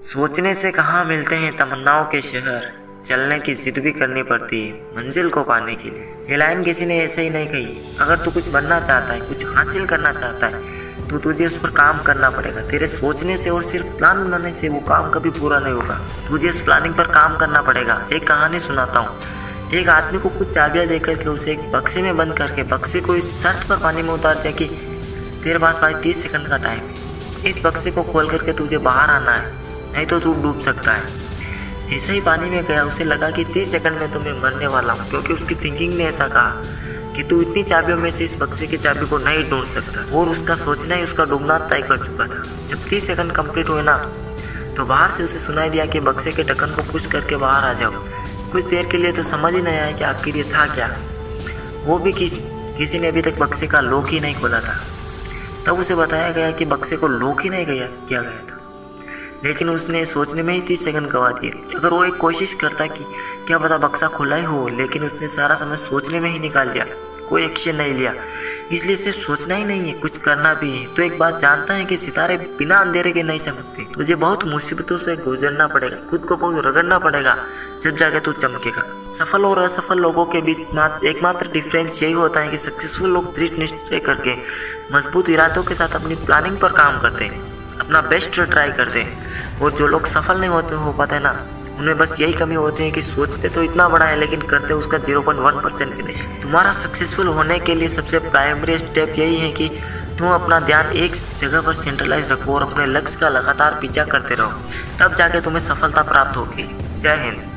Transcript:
सोचने से कहाँ मिलते हैं तमन्नाओं के शहर, चलने की जिद भी करनी पड़ती है मंजिल को पाने के लिए। ये लाइन किसी ने ऐसे ही नहीं कही। अगर तू कुछ बनना चाहता है, कुछ हासिल करना चाहता है, तो तुझे उस पर काम करना पड़ेगा। तेरे सोचने से और सिर्फ प्लान बनाने से वो काम कभी पूरा नहीं होगा। तुझे इस प्लानिंग पर काम करना पड़ेगा। एक कहानी सुनाता हूँ। एक आदमी को कुछ चाबियाँ देकर के उसे एक बक्से में बंद करके बक्से को इस शर्त पर पानी में उतार दिया कि तेरे पास भाई 30 सेकंड का टाइम है। इस बक्से को खोल करके तुझे बाहर आना है, नहीं तो तू डूब सकता है। जैसे ही पानी में गया उसे लगा कि 30 सेकंड में तो मैं मरने वाला हूँ, क्योंकि उसकी थिंकिंग ने ऐसा कहा कि तू इतनी चाबियों में से इस बक्से की चाबी को नहीं ढूंढ सकता। और उसका सोचना ही उसका डूबना तय कर चुका था। जब 30 सेकंड कंप्लीट हुए ना, तो बाहर से उसे सुनाई दिया कि बक्से के ढक्कन को पुश करके बाहर आ जाओ। कुछ देर के लिए तो समझ ही नहीं आया कि आखिर ये था क्या। वो भी किसी ने अभी तक बक्से का लॉक ही नहीं खोला था। तब उसे बताया गया कि बक्से को लॉक ही नहीं किया गया था, लेकिन उसने सोचने में ही 30 सेकंड गवा दिए। अगर वो एक कोशिश करता कि क्या पता बक्सा खुला ही हो, लेकिन उसने सारा समय सोचने में ही निकाल दिया, कोई एक्शन नहीं लिया। इसलिए सिर्फ सोचना ही नहीं है, कुछ करना भी है। तो एक बात जानता है कि सितारे बिना अंधेरे के नहीं चमकते। तुझे बहुत मुसीबतों से गुजरना पड़ेगा, खुद को बहुत रगड़ना पड़ेगा, जब जाके तू चमकेगा। सफल और असफल लोगों के बीच एकमात्र डिफरेंस यही होता है कि सक्सेसफुल लोग दृढ़ निश्चय करके मजबूत इरादों के साथ अपनी प्लानिंग पर काम करते हैं, अपना बेस्ट ट्राई करते हैं। और जो लोग सफल नहीं हो पाते ना, उनमें बस यही कमी होती है कि सोचते तो इतना बड़ा है लेकिन करते उसका 0.1% भी नहीं। तुम्हारा सक्सेसफुल होने के लिए सबसे प्राइमरी स्टेप यही है कि तुम अपना ध्यान एक जगह पर सेंट्रलाइज रखो और अपने लक्ष्य का लगातार पीछा करते रहो। तब जाके तुम्हें सफलता प्राप्त होगी। जय हिंद।